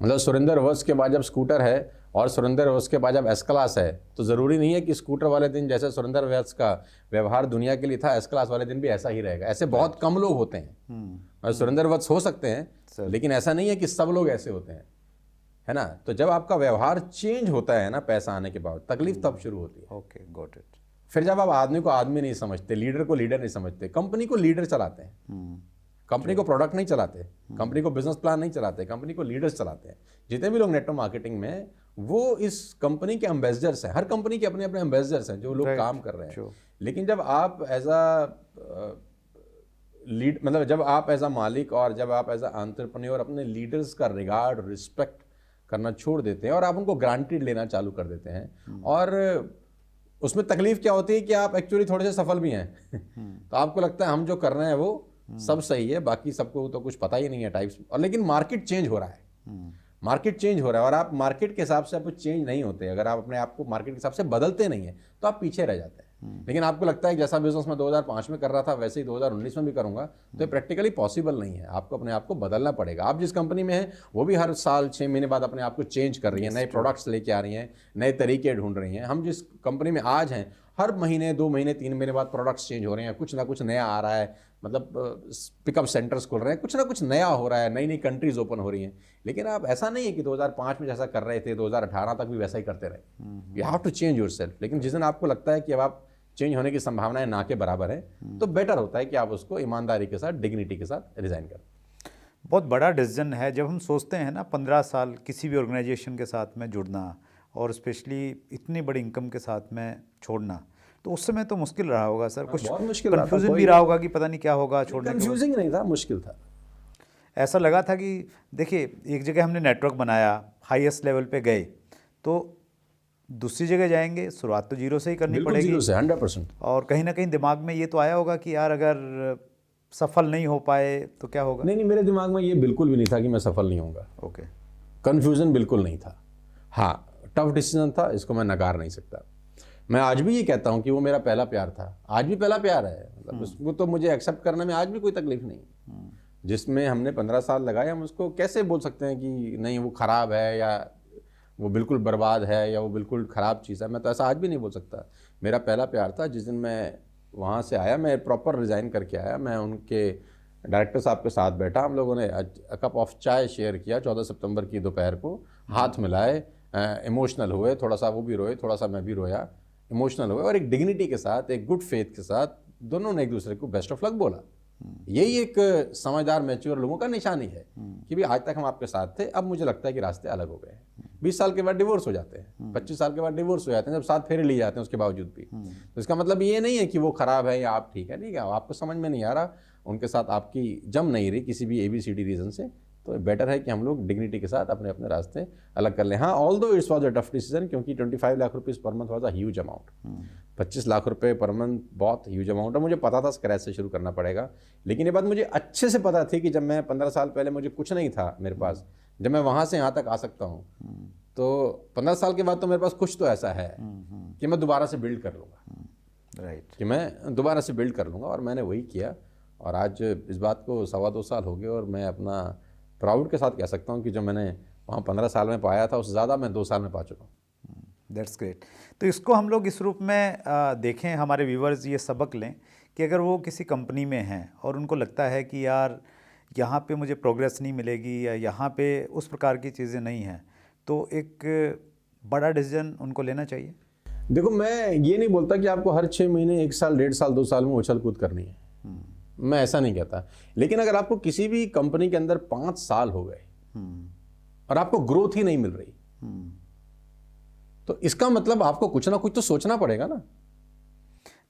मतलब सुरेंद्र वर्ष के बाद जब स्कूटर है और सुरेंद्र वर्ष के बाद जब एस क्लास है, तो ज़रूरी नहीं है कि स्कूटर वाले दिन जैसे सुरेंद्र वर्ष का व्यवहार दुनिया के लिए था, एस क्लास वाले दिन भी ऐसा ही रहेगा। ऐसे बहुत कम लोग होते हैं। सुरेंद्र वर्ष हो सकते हैं, लेकिन ऐसा नहीं है कि सब लोग ऐसे होते हैं, है ना। तो जब आपका व्यवहार चेंज होता है ना पैसा आने के बाद, तकलीफ तब शुरू होती है। Okay, got it. फिर जब आप आदमी को आदमी नहीं समझते, लीडर को लीडर नहीं समझते, कंपनी को लीडर चलाते हैं, कंपनी को प्रोडक्ट नहीं चलाते, कंपनी को बिजनेस प्लान नहीं चलाते, कंपनी को लीडर्स चलाते हैं। जितने भी लोग नेटवर्क मार्केटिंग में, वो इस कंपनी के एम्बेसडर्स हैं। हर कंपनी के अपने अपने एम्बेसडर्स हैं जो लोग काम कर रहे हैं। लेकिन जब आप एज अ लीड, मतलब जब आप एज अ मालिक और जब आप एज अ एंटरप्रेन्योर अपने लीडर्स का रिगार्ड, रिस्पेक्ट करना छोड़ देते हैं और आप उनको ग्रांटेड लेना चालू कर देते हैं, और उसमें तकलीफ क्या होती है कि आप एक्चुअली थोड़े से सफल भी हैं तो आपको लगता है हम जो कर रहे हैं वो सब सही है, बाकी सबको तो कुछ पता ही नहीं है टाइप्स। और लेकिन मार्केट चेंज हो रहा है, मार्केट चेंज हो रहा है, और आप मार्केट के हिसाब से आप चेंज नहीं होते। अगर आप अपने आप को मार्केट के हिसाब से बदलते नहीं है तो आप पीछे रह जाते हैं। लेकिन आपको लगता है कि जैसा बिजनेस मैं 2005 में कर रहा था वैसे ही 2019 में भी करूंगा, तो ये प्रैक्टिकली पॉसिबल नहीं है। आपको अपने आप को बदलना पड़ेगा। आप जिस कंपनी में हैं वो भी हर साल 6 महीने बाद अपने आप को चेंज कर रही है, नए प्रोडक्ट्स लेके आ रही हैं, नए तरीके ढूंढ रही हैं। हम जिस कंपनी में आज हैं, हर महीने, 2 महीने, 3 महीने बाद प्रोडक्ट्स चेंज हो रहे हैं, कुछ ना कुछ नया आ रहा है। मतलब पिकअप सेंटर्स खुल रहे हैं, कुछ ना कुछ नया हो रहा है, नई नई कंट्रीज ओपन हो रही हैं। लेकिन आप ऐसा नहीं है कि 2005 में जैसा कर रहे थे 2018 तक भी वैसा ही करते रहे। You have to change yourself. लेकिन जिस दिन आपको लगता है कि अब आप चेंज होने की संभावनाएं ना के बराबर है, तो बेटर होता है कि आप उसको ईमानदारी के साथ, डिग्निटी के साथ रिज़ाइन करें। बहुत बड़ा डिसीजन है जब हम सोचते हैं ना 15 साल किसी भी ऑर्गेनाइजेशन के साथ में जुड़ना और स्पेशली इतनी बड़ी इनकम के साथ में छोड़ना, तो उस समय तो मुश्किल रहा होगा सर, कुछ बहुत मुश्किल रहा था, कंफ्यूजन भी रहा होगा कि पता नहीं क्या होगा छोड़ने के बाद। कंफ्यूजिंग नहीं था, मुश्किल था। ऐसा लगा था कि देखिए एक जगह हमने नेटवर्क बनाया, हाईएस्ट लेवल पे गए, तो दूसरी जगह जाएंगे शुरुआत तो जीरो से ही करनी बिल्कुल पड़ेगी। जीरो से 100%। और कहीं ना कहीं दिमाग में ये तो आया होगा कि यार अगर सफल नहीं हो पाए तो क्या होगा। नहीं, मेरे दिमाग में ये बिल्कुल भी नहीं था कि मैं सफल नहीं होऊंगा। ओके। कन्फ्यूज़न बिल्कुल नहीं था। हाँ, टफ डिसीजन था, इसको मैं नकार नहीं सकता। मैं आज भी ये कहता हूँ कि वो मेरा पहला प्यार था, आज भी पहला प्यार है, मतलब उसको तो मुझे एक्सेप्ट करने में आज भी कोई तकलीफ नहीं। जिसमें हमने 15 साल लगाए, हम उसको कैसे बोल सकते हैं कि नहीं वो ख़राब है या वो बिल्कुल बर्बाद है या वो बिल्कुल ख़राब चीज़ है। मैं तो ऐसा आज भी नहीं बोल सकता। मेरा पहला प्यार था। जिस दिन मैं वहाँ से आया, मैं प्रॉपर रिज़ाइन करके आया, मैं उनके डायरेक्टर साहब के साथ बैठा, हम लोगों ने कप ऑफ चाय शेयर किया 14 सितंबर की दोपहर को, हाथ मिलाए, इमोशनल हुए, थोड़ा सा वो भी रोए, थोड़ा सा मैं भी रोया, इमोशनल हुए, और एक डिग्निटी के साथ, एक गुड फेथ के साथ दोनों ने एक दूसरे को बेस्ट ऑफ लक बोला। यही एक समझदार मैच्योर लोगों का निशानी है कि भाई आज तक हम आपके साथ थे, अब मुझे लगता है कि रास्ते अलग हो गए हैं। 20 साल के बाद डिवोर्स हो जाते हैं, 25 साल के बाद डिवोर्स हो जाते हैं, जब 7 फेरे लिए जाते हैं उसके बावजूद भी। तो इसका मतलब ये नहीं है कि वो खराब है या आप ठीक है, नहीं है, आपको समझ में नहीं आ रहा, उनके साथ आपकी जम नहीं रही किसी भी ABCD रीज़न से, तो बेटर है कि हम लोग डिग्निटी के साथ अपने अपने रास्ते अलग कर लें। हाँ, although it's was a tough decision, क्योंकि 25 lakh rupees per month was a huge amount. 25 lakh रुपए पर मंथ बहुत ह्यूज अमाउंट है। मुझे पता था स्क्रैच से शुरू करना पड़ेगा, लेकिन ये बात मुझे अच्छे से पता थी कि जब मैं 15 साल पहले मुझे कुछ नहीं था मेरे पास, जब मैं वहाँ से यहाँ तक आ सकता हूँ, तो 15 साल के बाद तो मेरे पास कुछ तो ऐसा है कि मैं दोबारा से बिल्ड कर लूँगा। राइट। कि मैं दोबारा से बिल्ड कर लूँगा, और मैंने वही किया। और आज इस बात को 2.25 साल हो गए, और मैं अपना प्राउड के साथ कह सकता हूँ कि जो मैंने वहाँ 15 साल में पाया था, उससे ज़्यादा मैं 2 साल में पा चुका हूँ। That's great. तो इसको हम लोग इस रूप में देखें, हमारे व्यूवर्स ये सबक लें कि अगर वो किसी कंपनी में हैं और उनको लगता है कि यार यहाँ पे मुझे प्रोग्रेस नहीं मिलेगी या यहाँ पे उस प्रकार की चीज़ें नहीं हैं, तो एक बड़ा डिसीजन उनको लेना चाहिए। देखो, मैं ये नहीं बोलता कि आपको हर 6 महीने, 1 साल, 1.5 साल, 2 साल में उछल कूद करनी है, मैं ऐसा नहीं कहता। लेकिन अगर आपको किसी भी कंपनी के अंदर 5 साल हो गए और आपको ग्रोथ ही नहीं मिल रही, तो इसका मतलब आपको कुछ ना कुछ तो सोचना पड़ेगा ना।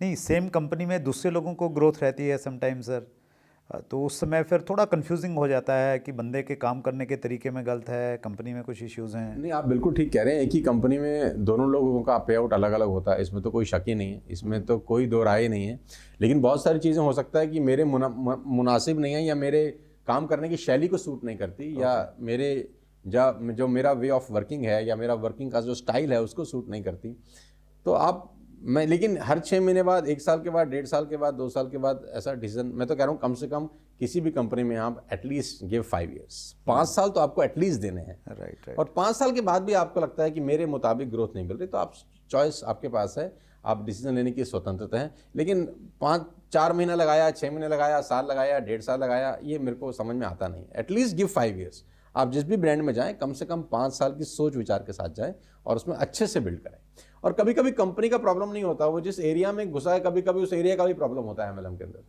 नहीं, सेम कंपनी में दूसरे लोगों को ग्रोथ रहती है समटाइम्स सर, तो उस समय फिर थोड़ा कंफ्यूजिंग हो जाता है कि बंदे के काम करने के तरीके में गलत है, कंपनी में कुछ इश्यूज हैं। नहीं, आप बिल्कुल ठीक कह रहे हैं। एक ही कंपनी में दोनों लोगों का पे आउट अलग अलग होता है, इसमें तो कोई शक ही नहीं है, इसमें तो कोई दो राय नहीं है। लेकिन बहुत सारी चीज़ें हो सकता है कि मेरे मुनासिब नहीं है, या मेरे काम करने की शैली को सूट नहीं करती, या मेरे जो मेरा वे ऑफ वर्किंग है या मेरा वर्किंग का जो स्टाइल है उसको सूट नहीं करती। तो लेकिन हर 6 महीने बाद, 1 साल के बाद, 1.5 साल के बाद, 2 साल के बाद ऐसा डिसीजन, मैं तो कह रहा हूँ कम से कम किसी भी कंपनी में आप एटलीस्ट गिव 5 ईयर्स, 5 साल तो आपको एटलीस्ट देने हैं। राइट। और 5 साल के बाद भी आपको लगता है कि मेरे मुताबिक ग्रोथ नहीं मिल रही, तो आप चॉइस आपके पास है, आप डिसीजन लेने की स्वतंत्रता है। लेकिन 4 महीना लगाया, 6 महीने लगाया, साल लगाया, 1.5 साल लगाया, ये मेरे को समझ में आता नहीं। At least give 5 years. आप जिस भी ब्रांड में जाएं, कम से कम 5 साल की सोच विचार के साथ जाएं और उसमें अच्छे से बिल्ड करें। और कभी कभी कंपनी का प्रॉब्लम नहीं होता, वो जिस एरिया में घुसा है, कभी कभी उस एरिया का भी प्रॉब्लम होता है MLM के अंदर।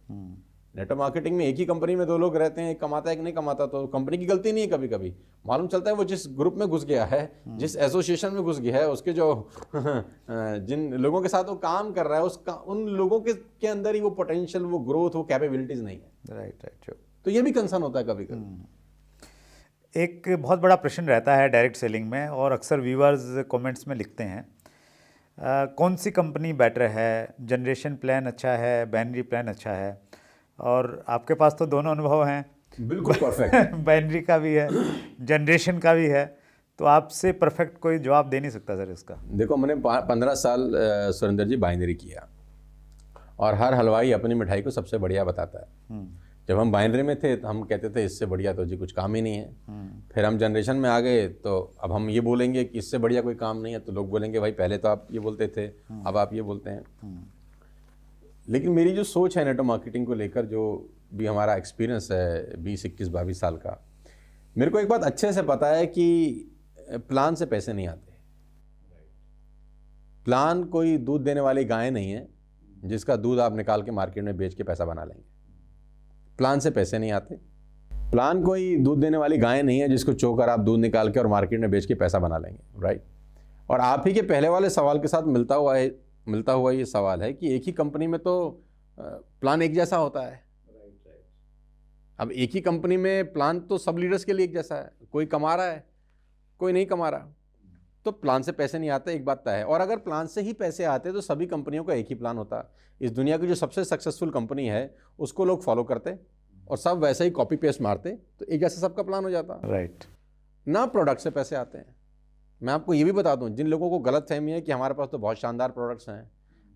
नेटवर्क मार्केटिंग में एक ही कंपनी में 2 लोग रहते हैं, एक कमाता है, एक नहीं कमाता, तो कंपनी की गलती नहीं है। कभी कभी मालूम चलता है वो जिस ग्रुप में घुस गया है, जिस एसोसिएशन में घुस गया है, उसके जो जिन लोगों के साथ वो काम कर रहा है, उन लोगों के अंदर ही वो पोटेंशियल, वो ग्रोथ, वो कैपेबिलिटीज नहीं है। राइट। तो ये भी कंसर्न होता है कभी कभी। एक बहुत बड़ा प्रश्न रहता है डायरेक्ट सेलिंग में, और अक्सर व्यूअर्स कमेंट्स में लिखते हैं, कौन सी कंपनी बेटर है, जनरेशन प्लान अच्छा है, बाइनरी प्लान अच्छा है? और आपके पास तो दोनों अनुभव हैं। बिल्कुल परफेक्ट। बाइनरी का भी है, जनरेशन का भी है, तो आपसे परफेक्ट कोई जवाब दे नहीं सकता सर इसका। देखो, मैंने 15 साल सुरेंद्र जी बाइनरी किया, और हर हलवाई अपनी मिठाई को सबसे बढ़िया बताता है। जब हम बाइनरी में थे तो हम कहते थे इससे बढ़िया तो जी कुछ काम ही नहीं है। फिर हम जनरेशन में आ गए, तो अब हम ये बोलेंगे कि इससे बढ़िया कोई काम नहीं है, तो लोग बोलेंगे भाई पहले तो आप ये बोलते थे, अब आप ये बोलते हैं। लेकिन मेरी जो सोच है नेटवर्क मार्केटिंग को लेकर, जो भी हमारा एक्सपीरियंस है 20, 21, 22 साल का, मेरे को एक बात अच्छे से पता है कि प्लान से पैसे नहीं आते। प्लान कोई दूध देने वाली गाय नहीं है जिसका दूध आप निकाल के मार्केट में बेच के पैसा बना लेंगे। प्लान से पैसे नहीं आते। प्लान कोई दूध देने वाली गाय नहीं है जिसको चोकर आप दूध निकाल के और मार्केट में बेच के पैसा बना लेंगे, राइट। और आप ही के पहले वाले सवाल के साथ मिलता हुआ ये सवाल है कि एक ही कंपनी में तो प्लान एक जैसा होता है। अब एक ही कंपनी में प्लान तो सब लीडर्स के लिए एक जैसा है, कोई कमा रहा है कोई नहीं कमा रहा, तो प्लान से पैसे नहीं आते, एक बात तय है। और अगर प्लान से ही पैसे आते तो सभी कंपनियों का एक ही प्लान होता। इस दुनिया की जो सबसे सक्सेसफुल कंपनी है उसको लोग फॉलो करते और सब वैसे ही कॉपी पेस्ट मारते, तो एक जैसा सबका प्लान हो जाता, राइट। ना प्रोडक्ट से पैसे आते हैं। मैं आपको ये भी बता दूं, जिन लोगों को गलत फहमी है कि हमारे पास तो बहुत शानदार प्रोडक्ट्स हैं,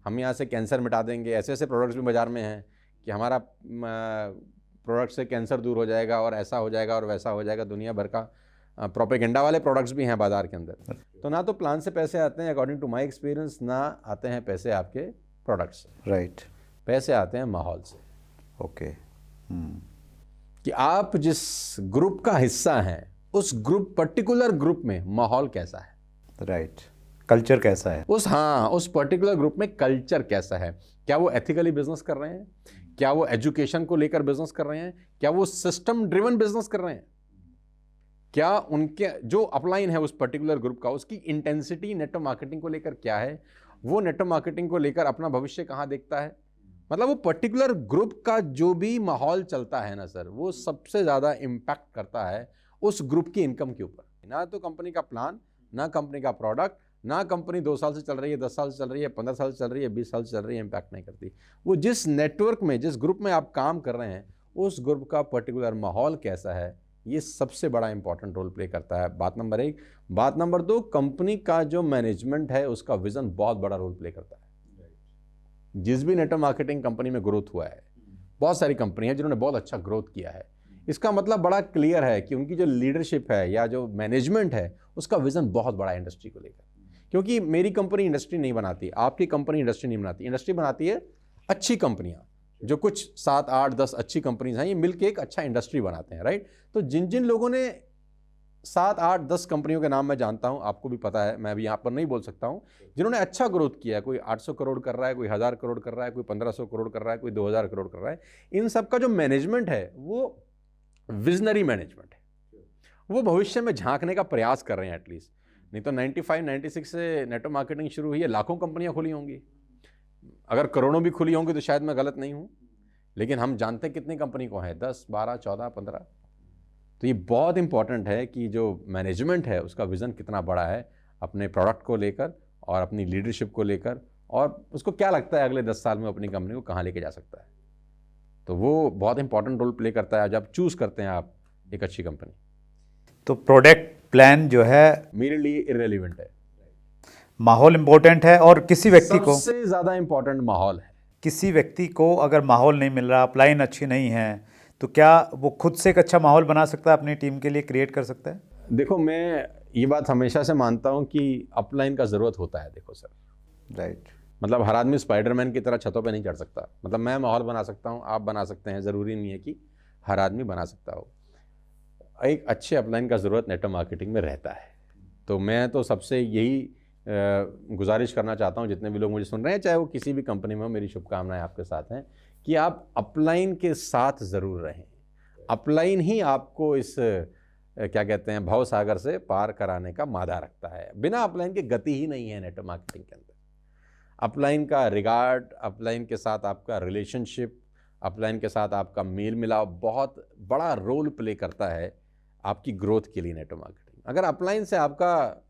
हम यहाँ से कैंसर मिटा देंगे, ऐसे ऐसे प्रोडक्ट्स भी बाज़ार में हैं कि हमारा प्रोडक्ट से कैंसर दूर हो जाएगा और ऐसा हो जाएगा और वैसा हो जाएगा, दुनिया भर का प्रोपेगेंडा वाले प्रोडक्ट्स भी हैं बाज़ार के अंदर। तो ना तो प्लान से पैसे आते हैं अकॉर्डिंग टू माय एक्सपीरियंस, ना आते हैं पैसे आपके प्रोडक्ट से, राइट। पैसे आते हैं माहौल से। ओके। कि आप जिस ग्रुप का हिस्सा हैं उस ग्रुप, पर्टिकुलर ग्रुप में माहौल कैसा है, राइट। कल्चर कैसा है, उस पर्टिकुलर ग्रुप में कल्चर कैसा है। क्या वो एथिकली बिजनेस कर रहे हैं, क्या वो एजुकेशन को लेकर बिजनेस कर रहे हैं, क्या वो सिस्टम ड्रिवन बिजनेस कर रहे हैं, क्या उनके जो अपलाइन है उस पर्टिकुलर ग्रुप का, उसकी इंटेंसिटी नेटवर्क मार्केटिंग को लेकर क्या है, वो नेटवर्क मार्केटिंग को लेकर अपना भविष्य कहाँ देखता है। मतलब वो पर्टिकुलर ग्रुप का जो भी माहौल चलता है ना सर, वो सबसे ज़्यादा इम्पैक्ट करता है उस ग्रुप की इनकम के ऊपर। ना तो कंपनी का प्लान, ना कंपनी का प्रोडक्ट, ना कंपनी 2 साल से चल रही है, 10 साल से चल रही है, 15 साल से चल रही है, 20 साल से चल रही है, इम्पैक्ट नहीं करती। वो जिस नेटवर्क में, जिस ग्रुप में आप काम कर रहे हैं, उस ग्रुप का पर्टिकुलर माहौल कैसा है, ये सबसे बड़ा इंपॉर्टेंट रोल प्ले करता है। बात नंबर 1। बात नंबर 2, कंपनी का जो मैनेजमेंट है उसका विजन बहुत बड़ा रोल प्ले करता है। जिस भी नेटवर्क मार्केटिंग कंपनी में ग्रोथ हुआ है, बहुत सारी कंपनी है जिन्होंने बहुत अच्छा ग्रोथ किया है, इसका मतलब बड़ा क्लियर है कि उनकी जो लीडरशिप है या जो मैनेजमेंट है उसका विजन बहुत बड़ा है इंडस्ट्री को लेकर। क्योंकि मेरी कंपनी इंडस्ट्री नहीं बनाती, आपकी कंपनी इंडस्ट्री नहीं बनाती, इंडस्ट्री बनाती है अच्छी कंपनियां, जो कुछ 7, 8, 10 अच्छी कंपनीज हैं, ये मिलकर एक अच्छा इंडस्ट्री बनाते हैं, राइट। तो जिन जिन लोगों ने 7, 8, 10 कंपनियों के नाम मैं जानता हूं, आपको भी पता है, मैं भी यहाँ पर नहीं बोल सकता हूं, जिन्होंने अच्छा ग्रोथ किया है, कोई 800 करोड़ कर रहा है, कोई 1000 करोड़ कर रहा है, कोई 1500 करोड़ कर रहा है, कोई 2000 करोड़ कर रहा है। इन सब का जो मैनेजमेंट है वो विजनरी मैनेजमेंट है, वो भविष्य में झांकने का प्रयास कर रहे हैं एटलीस्ट। नहीं तो 95, 96 से नेटवर्क मार्केटिंग शुरू हुई है, लाखों कंपनियां खुली होंगी, अगर करोड़ों भी खुली होंगी तो शायद मैं गलत नहीं हूं, लेकिन हम जानते हैं कितनी कंपनी को है, 10, 12, 14, 15। तो ये बहुत इंपॉर्टेंट है कि जो मैनेजमेंट है उसका विजन कितना बड़ा है अपने प्रोडक्ट को लेकर और अपनी लीडरशिप को लेकर, और उसको क्या लगता है अगले 10 साल में अपनी कंपनी को कहाँ लेके जा सकता है। तो वो बहुत इंपॉर्टेंट रोल प्ले करता है जब चूज करते हैं आप एक अच्छी कंपनी। तो प्रोडक्ट प्लान जो है मेरे लिए इररिलेवेंट है, माहौल इम्पोर्टेंट है। और किसी व्यक्ति को, सबसे ज़्यादा इंपॉर्टेंट माहौल है। किसी व्यक्ति को अगर माहौल नहीं मिल रहा, अपलाइन अच्छी नहीं है, तो क्या वो खुद से एक अच्छा माहौल बना सकता है, अपनी टीम के लिए क्रिएट कर सकता है? देखो, मैं ये बात हमेशा से मानता हूँ कि अपलाइन का ज़रूरत होता है। देखो सर, राइट। मतलब हर आदमी स्पाइडरमैन की तरह छतों पे नहीं चढ़ सकता। मतलब मैं माहौल बना सकता हूँ, आप बना सकते हैं, ज़रूरी नहीं है कि हर आदमी बना सकता हो। एक अच्छे अपलाइन का ज़रूरत नेटवर्क मार्केटिंग में रहता है। तो मैं तो सबसे यही गुजारिश करना चाहता हूँ, जितने भी लोग मुझे सुन रहे हैं, चाहे वो किसी भी कंपनी में हो, मेरी शुभकामनाएं आपके साथ हैं कि आप अपलाइन के साथ ज़रूर रहें। अपलाइन ही आपको इस क्या कहते हैं भव सागर से पार कराने का मादा रखता है। बिना अपलाइन के गति ही नहीं है नेटवर्क मार्केटिंग के अंदर। अपलाइन का रिगार्ड, अपलाइन के साथ आपका रिलेशनशिप, अपलाइन के साथ आपका मेल मिलाप बहुत बड़ा रोल प्ले करता है आपकी ग्रोथ के लिए नेटवर्क मार्केटिंग। अगर अपलाइन से आपका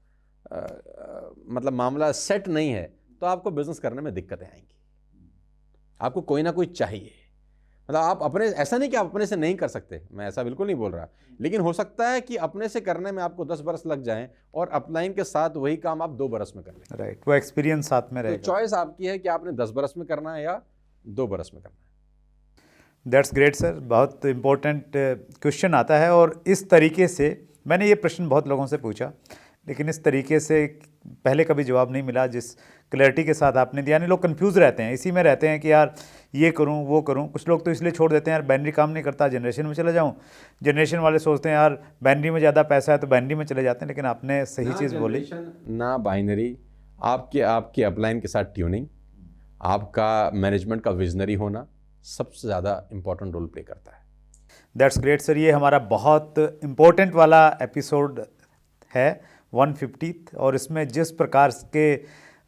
मतलब मामला सेट नहीं है तो आपको बिजनेस करने में दिक्कतें आएंगी। आपको कोई ना कोई चाहिए। मतलब आप अपने, ऐसा नहीं कि आप अपने से नहीं कर सकते, मैं ऐसा बिल्कुल नहीं बोल रहा, लेकिन हो सकता है कि अपने से करने में आपको 10 बरस लग जाएं और अपलाइन के साथ वही काम आप 2 बरस में कर लें। राइट, वो एक्सपीरियंस साथ में रहेगा। तो चॉइस आपकी है कि आपने 10 बरस में करना है या 2 बरस में करना है। दैट्स ग्रेट सर, बहुत इम्पोर्टेंट क्वेश्चन आता है। और इस तरीके से मैंने ये प्रश्न बहुत लोगों से पूछा, लेकिन इस तरीके से पहले कभी जवाब नहीं मिला जिस क्लैरिटी के साथ आपने दिया। नहीं, लोग कंफ्यूज रहते हैं, इसी में रहते हैं कि यार ये करूं वो करूं। कुछ लोग तो इसलिए छोड़ देते हैं, यार बाइनरी काम नहीं करता, जनरेशन में चला जाऊं। जनरेशन वाले सोचते हैं यार बाइनरी में ज़्यादा पैसा है तो बाइनरी में चले जाते हैं। लेकिन आपने सही चीज़ बोली, ना बाइनरी, आपके अपलाइन के साथ ट्यूनिंग, आपका मैनेजमेंट का विजनरी होना सबसे ज़्यादा इम्पोर्टेंट रोल प्ले करता है। That's great sir. ये हमारा बहुत इम्पोर्टेंट वाला एपिसोड है 150, और इसमें जिस प्रकार के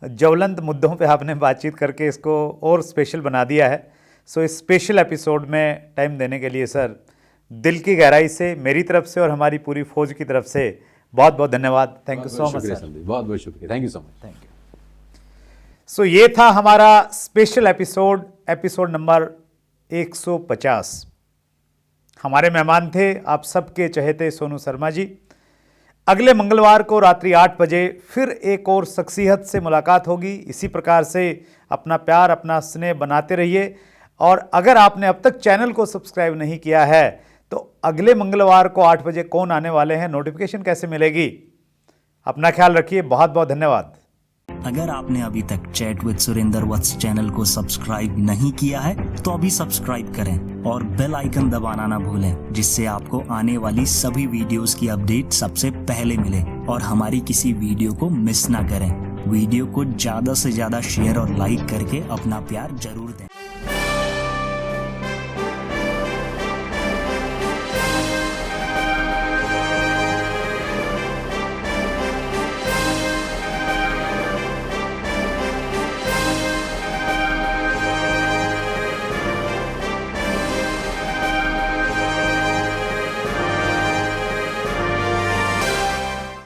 ज्वलंत मुद्दों पे आपने बातचीत करके इसको और स्पेशल बना दिया है, सो इस स्पेशल एपिसोड में टाइम देने के लिए सर दिल की गहराई से मेरी तरफ से और हमारी पूरी फौज की तरफ से बहुत बहुत धन्यवाद। Thank you so much sir. बहुत बहुत शुक्रिया, thank you so much. Thank you. So ये था हमारा स्पेशल एपिसोड नंबर 150। हमारे मेहमान थे आप सबके चहेते सोनू शर्मा जी। अगले मंगलवार को रात्रि 8 बजे फिर एक और शख्सियत से मुलाकात होगी। इसी प्रकार से अपना प्यार अपना स्नेह बनाते रहिए, और अगर आपने अब तक चैनल को सब्सक्राइब नहीं किया है तो अगले मंगलवार को 8 बजे कौन आने वाले हैं, नोटिफिकेशन कैसे मिलेगी। अपना ख्याल रखिए। बहुत बहुत धन्यवाद। अगर आपने अभी तक chat with Surendra Vats channel को सब्सक्राइब नहीं किया है तो अभी सब्सक्राइब करें और बेल आइकन दबाना ना भूलें, जिससे आपको आने वाली सभी वीडियोस की अपडेट सबसे पहले मिले और हमारी किसी वीडियो को मिस ना करें। वीडियो को ज्यादा से ज्यादा शेयर और लाइक करके अपना प्यार जरूर दें।